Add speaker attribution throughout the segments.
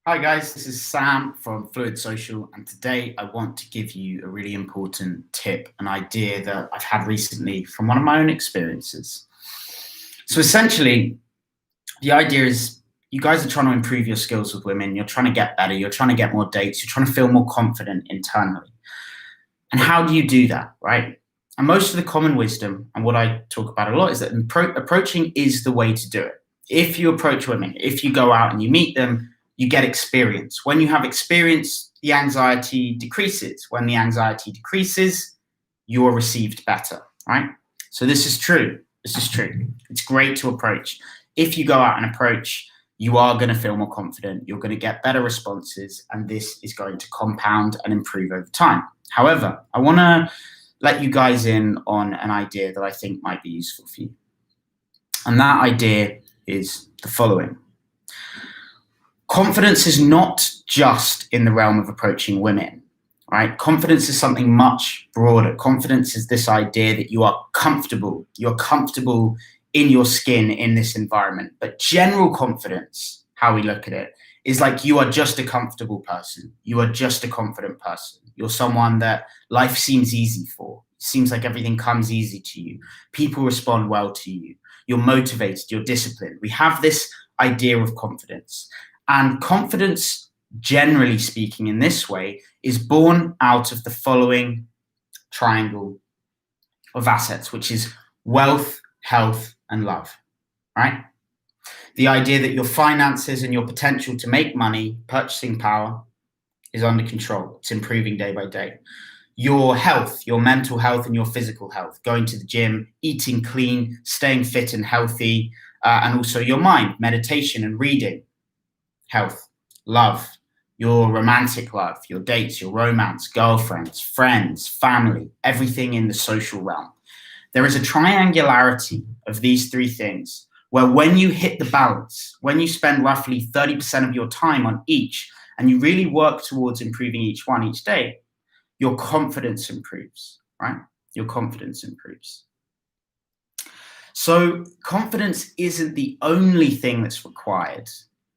Speaker 1: Hi guys, this is Sam from Fluid Social, and today I want to give you a really important tip, an idea that I've had recently from one of my own experiences. So essentially, the idea is you guys are trying to improve your skills with women, you're trying to get better, you're trying to get more dates, you're trying to feel more confident internally. And how do you do that, right? And most of the common wisdom, and what I talk about a lot, is that approaching is the way to do it. If you approach women, if you go out and you meet them, you get experience. When you have experience, the anxiety decreases. When the anxiety decreases, you are received better, right? So this is true. This is true. It's great to approach. If you go out and approach, you are going to feel more confident. You're going to get better responses, and this is going to compound and improve over time. However, I want to let you guys in on an idea that I think might be useful for you. And that idea is the following. Confidence is not just in the realm of approaching women, right? Confidence is something much broader. Confidence is this idea that you are comfortable. You're comfortable in your skin in this environment. But general confidence, how we look at it, is like you are just a comfortable person. You are just a confident person. You're someone that life seems easy for. It seems like everything comes easy to you. People respond well to you. You're motivated. You're disciplined. We have this idea of confidence. And confidence, generally speaking, in this way, is born out of the following triangle of assets, which is wealth, health, and love, right? The idea that your finances and your potential to make money, purchasing power, is under control. It's improving day by day. Your health, your mental health and your physical health, going to the gym, eating clean, staying fit and healthy, and also your mind, meditation and reading. Health, love, your romantic love, your dates, your romance, girlfriends, friends, family, everything in the social realm. There is a triangularity of these three things where when you hit the balance, when you spend roughly 30% of your time on each and you really work towards improving each one each day, your confidence improves, right? Your confidence improves. So confidence isn't the only thing that's required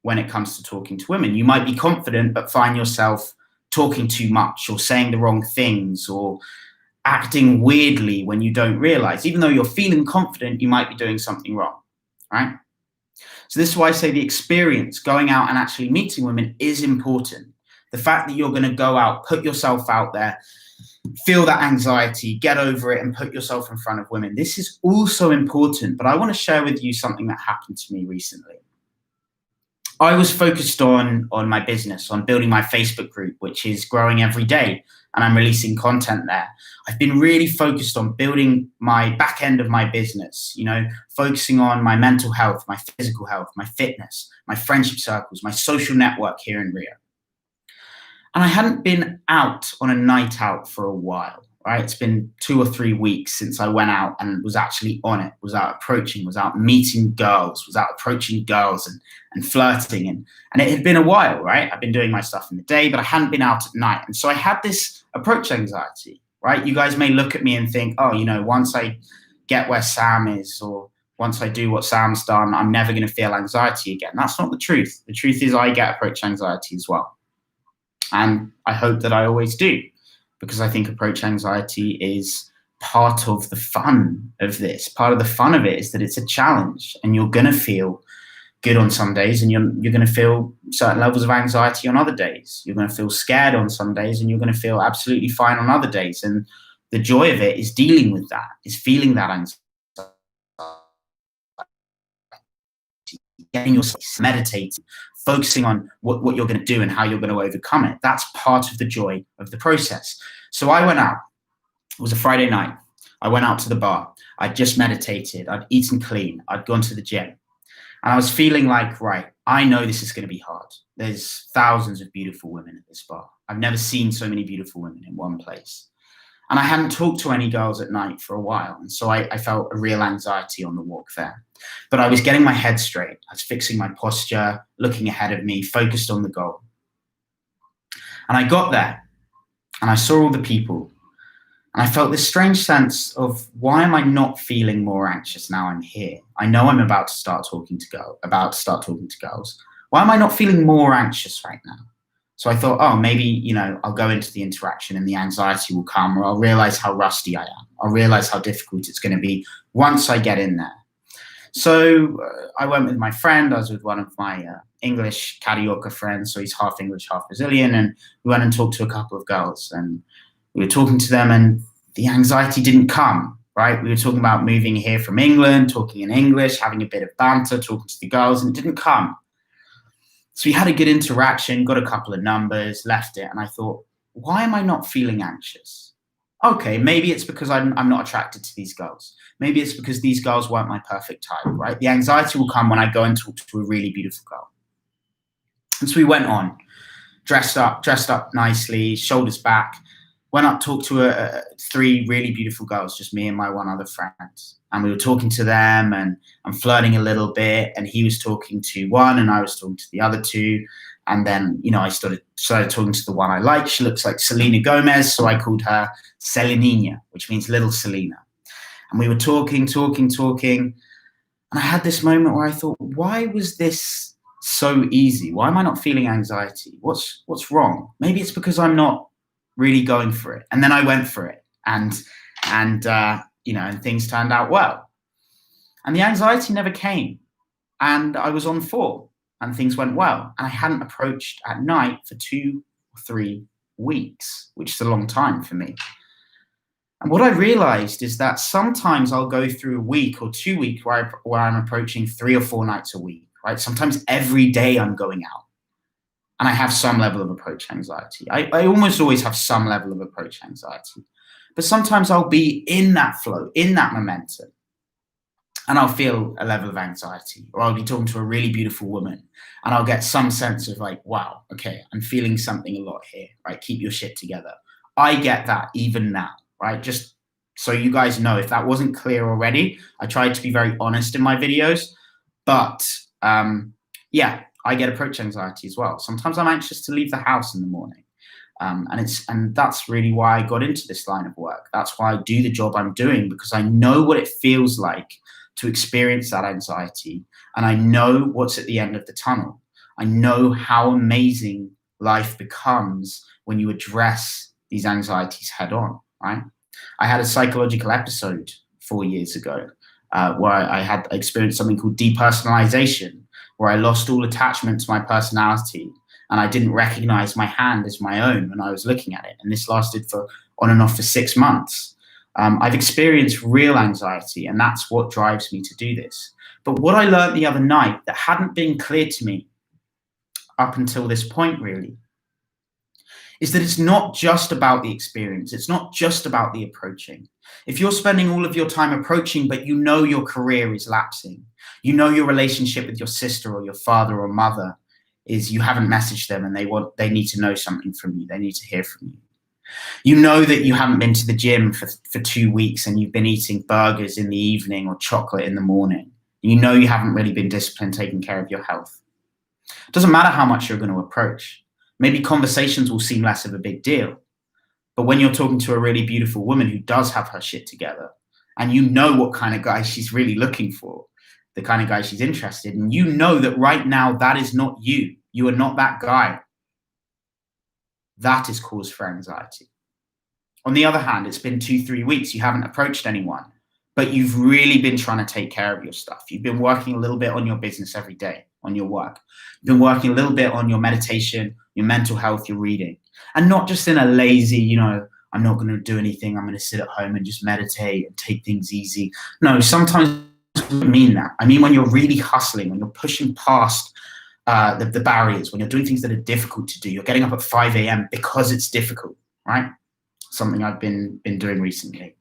Speaker 1: when it comes to talking to women. You might be confident, but find yourself talking too much or saying the wrong things or acting weirdly when you don't realize. Even though you're feeling confident, you might be doing something wrong, right? So this is why I say the experience, going out and actually meeting women, is important. The fact that you're going to go out, put yourself out there, feel that anxiety, get over it, and put yourself in front of women. This is also important, but I want to share with you something that happened to me recently. I was focused on my business, on building my Facebook group, which is growing every day, and I'm releasing content there. I've been really focused on building my back end of my business, focusing on my mental health, my physical health, my fitness, my friendship circles, my social network here in Rio. And I hadn't been out on a night out for a while, right? It's been 2 or 3 weeks since I went out and was actually on it, was out approaching, was out meeting girls, was out approaching girls and flirting. And it had been a while, right? I've been doing my stuff in the day, but I hadn't been out at night. And so I had this approach anxiety, right? You guys may look at me and think, oh, once I get where Sam is, or once I do what Sam's done, I'm never going to feel anxiety again. That's not the truth. The truth is I get approach anxiety as well. And I hope that I always do, because I think approach anxiety is part of the fun of this. Part of the fun of it is that it's a challenge, and you're going to feel good on some days, and you're going to feel certain levels of anxiety on other days. You're going to feel scared on some days, and you're going to feel absolutely fine on other days. And the joy of it is dealing with that, is feeling that anxiety, getting yourself meditating, focusing on what you're going to do and how you're going to overcome it. That's part of the joy of the process. So I went out. It was a Friday night. I went out to the bar. I'd just meditated. I'd eaten clean. I'd gone to the gym. And I was feeling like, right, I know this is going to be hard. There's thousands of beautiful women at this bar. I've never seen so many beautiful women in one place. And I hadn't talked to any girls at night for a while. And so I felt a real anxiety on the walk there. But I was getting my head straight. I was fixing my posture, looking ahead of me, focused on the goal. And I got there and I saw all the people. And I felt this strange sense of, why am I not feeling more anxious now I'm here? I know I'm about to start talking to girls. why am I not feeling more anxious right now? So I thought, oh, maybe, I'll go into the interaction and the anxiety will come, or I'll realize how rusty I am. I'll realize how difficult it's going to be once I get in there. So I went with my friend. I was with one of my English Carioca friends. So he's half English, half Brazilian. And we went and talked to a couple of girls. And we were talking to them, and the anxiety didn't come, right? We were talking about moving here from England, talking in English, having a bit of banter, talking to the girls, and it didn't come. So we had a good interaction, got a couple of numbers, left it. And I thought, why am I not feeling anxious? Okay, maybe it's because I'm not attracted to these girls. Maybe it's because these girls weren't my perfect type, right? The anxiety will come when I go and talk to a really beautiful girl. And so we went on, dressed up nicely, shoulders back, went up, talked to 3 really beautiful girls, just me and my one other friend. And we were talking to them, and I'm flirting a little bit, and he was talking to one and I was talking to the other 2. And then, I started talking to the one I like. She looks like Selena Gomez, so I called her Selenina, which means little Selena. And we were talking. And I had this moment where I thought, why was this so easy? Why am I not feeling anxiety? What's wrong? Maybe it's because I'm not really going for it. And then I went for it, and things turned out well. And the anxiety never came, and I was on form. And things went well. And I hadn't approached at night for 2 or 3 weeks, which is a long time for me. And what I realized is that sometimes I'll go through a week or 2 weeks where I'm approaching 3 or 4 nights a week, right? Sometimes every day I'm going out. And I have some level of approach anxiety. I almost always have some level of approach anxiety. But sometimes I'll be in that flow, in that momentum. And I'll feel a level of anxiety, or I'll be talking to a really beautiful woman and I'll get some sense of like, wow, okay, I'm feeling something a lot here, right? Keep your shit together. I get that even now, right? Just so you guys know, if that wasn't clear already, I tried to be very honest in my videos, but yeah, I get approach anxiety as well. Sometimes I'm anxious to leave the house in the morning. And that's really why I got into this line of work. That's why I do the job I'm doing, because I know what it feels like to experience that anxiety. And I know what's at the end of the tunnel. I know how amazing life becomes when you address these anxieties head on, right? I had a psychological episode 4 years ago where I had experienced something called depersonalization, where I lost all attachment to my personality and I didn't recognize my hand as my own when I was looking at it. And this lasted for on and off for 6 months. I've experienced real anxiety, and that's what drives me to do this. But what I learned the other night that hadn't been clear to me up until this point really is that it's not just about the experience. It's not just about the approaching. If you're spending all of your time approaching, but you know your career is lapsing, you know your relationship with your sister or your father or mother is you haven't messaged them and they need to know something from you. They need to hear from you. You know that you haven't been to the gym for 2 weeks and you've been eating burgers in the evening or chocolate in the morning. You know you haven't really been disciplined taking care of your health. It doesn't matter how much you're going to approach. Maybe conversations will seem less of a big deal. But when you're talking to a really beautiful woman who does have her shit together, and you know what kind of guy she's really looking for, the kind of guy she's interested in, you know that right now that is not you. You are not that guy. That is cause for anxiety. On the other hand, it's been 2-3 weeks, you haven't approached anyone, but you've really been trying to take care of your stuff. You've been working a little bit on your business every day, on your work. You've been working a little bit on your meditation, your mental health, your reading. And not just in a lazy, I'm not going to do anything, I'm going to sit at home and just meditate and take things easy. No, sometimes I don't mean that. I mean when you're really hustling, when you're pushing past the barriers, when you're doing things that are difficult to do, you're getting up at 5 a.m. because it's difficult, right? Something I've been doing recently.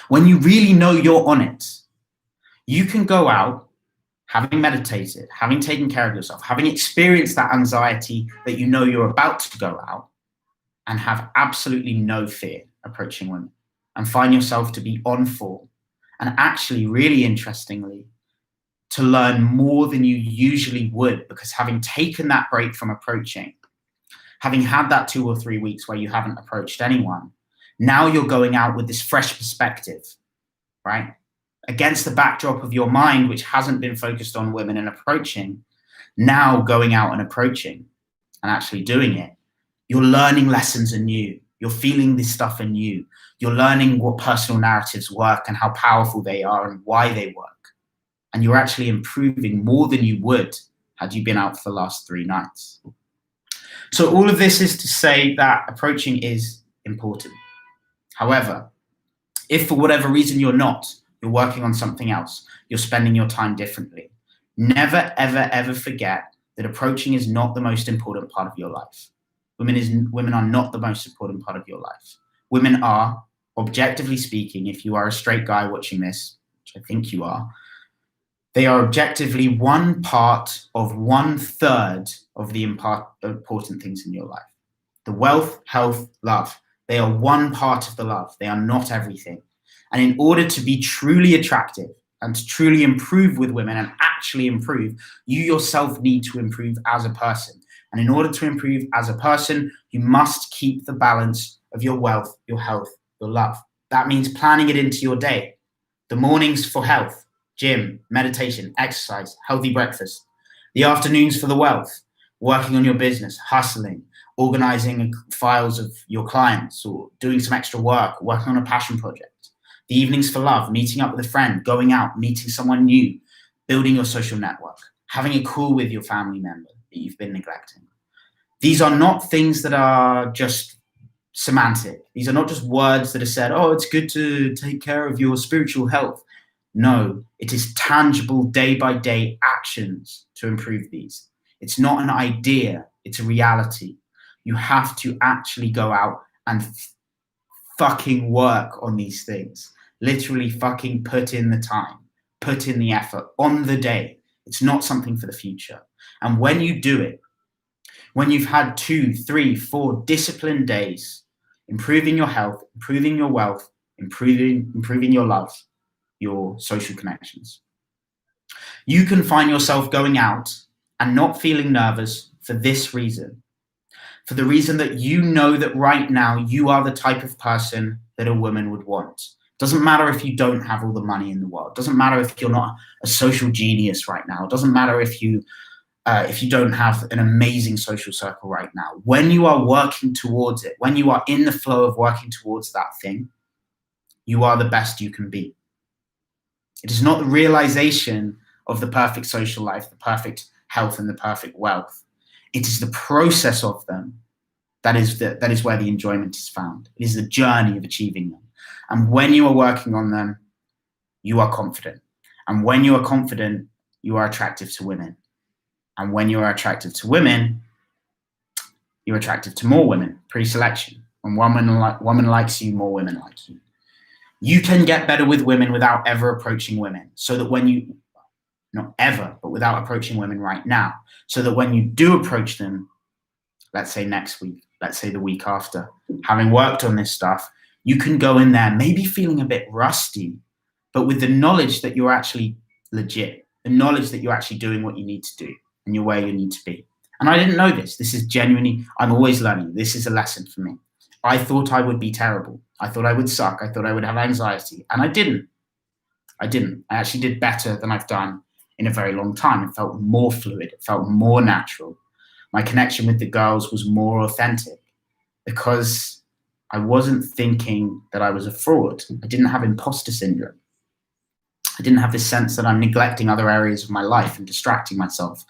Speaker 1: When you really know you're on it, you can go out having meditated, having taken care of yourself, having experienced that anxiety that you know you're about to go out, and have absolutely no fear approaching women, and find yourself to be on form, and actually, really interestingly, to learn more than you usually would, because having taken that break from approaching, having had that 2 or 3 weeks where you haven't approached anyone, now you're going out with this fresh perspective, right? Against the backdrop of your mind, which hasn't been focused on women and approaching, Now going out and approaching and actually doing it, you're learning lessons anew. You're feeling this stuff anew. You're learning what personal narratives work and how powerful they are and why they work. And you're actually improving more than you would had you been out for the last 3 nights. So all of this is to say that approaching is important. However, if for whatever reason you're working on something else, you're spending your time differently, never, ever, ever forget that approaching is not the most important part of your life. Women are not the most important part of your life. Women are, objectively speaking, if you are a straight guy watching this, which I think you are, they are objectively one part of 1/3 of the important things in your life. The wealth, health, love. They are one part of the love. They are not everything. And in order to be truly attractive and to truly improve with women and actually improve, you yourself need to improve as a person. And in order to improve as a person, you must keep the balance of your wealth, your health, your love. That means planning it into your day. The mornings for health, gym, meditation, exercise, healthy breakfast. The afternoons for the wealth, working on your business, hustling, organizing files of your clients or doing some extra work, working on a passion project. The evenings for love, meeting up with a friend, going out, meeting someone new, building your social network, having a call with your family member that you've been neglecting. These are not things that are just semantic. These are not just words that are said, oh, it's good to take care of your spiritual health. No, it is tangible day-by-day actions to improve these. It's not an idea, it's a reality. You have to actually go out and fucking work on these things. Literally fucking put in the time, put in the effort on the day. It's not something for the future. And when you do it, when you've had 2, 3, 4 disciplined days, improving your health, improving your wealth, improving your love, your social connections, you can find yourself going out and not feeling nervous for this reason. For the reason that you know that right now you are the type of person that a woman would want. Doesn't matter if you don't have all the money in the world. Doesn't matter if you're not a social genius right now. Doesn't matter if you don't have an amazing social circle right now. When you are working towards it, when you are in the flow of working towards that thing, you are the best you can be. It is not the realization of the perfect social life, the perfect health, and the perfect wealth. It is the process of them that is where the enjoyment is found. It is the journey of achieving them. And when you are working on them, you are confident. And when you are confident, you are attractive to women. And when you are attractive to women, you're attractive to more women, pre-selection. When woman likes you, more women like you. You can get better with women without ever approaching women. So that when you, not ever, but without approaching women right now, so that when you do approach them, let's say next week, let's say the week after, having worked on this stuff, you can go in there maybe feeling a bit rusty, but with the knowledge that you're actually legit, the knowledge that you're actually doing what you need to do and you're where you need to be. And I didn't know this. This is genuinely, I'm always learning. This is a lesson for me. I thought I would be terrible. I thought I would suck. I thought I would have anxiety. And I didn't. I actually did better than I've done in a very long time. It felt more fluid. It felt more natural. My connection with the girls was more authentic because I wasn't thinking that I was a fraud. I didn't have imposter syndrome. I didn't have this sense that I'm neglecting other areas of my life and distracting myself.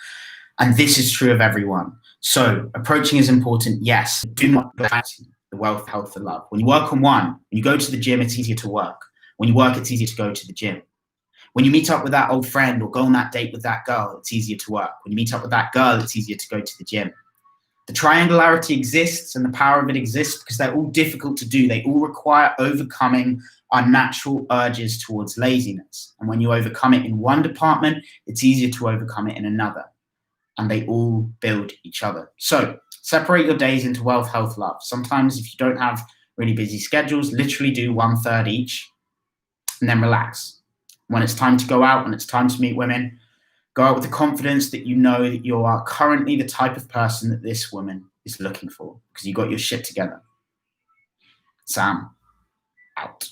Speaker 1: And this is true of everyone. So approaching is important, yes. Do not neglect the wealth, health, and love. When you work on one, when you go to the gym, it's easier to work. When you work, it's easier to go to the gym. When you meet up with that old friend or go on that date with that girl, it's easier to work. When you meet up with that girl, it's easier to go to the gym. The triangularity exists and the power of it exists because they're all difficult to do. They all require overcoming our natural urges towards laziness. And when you overcome it in one department, it's easier to overcome it in another. And they all build each other. So separate your days into wealth, health, love. Sometimes if you don't have really busy schedules, literally do 1/3 each and then relax. When it's time to go out, when it's time to meet women, go out with the confidence that you know that you are currently the type of person that this woman is looking for because you got your shit together. Sam, out.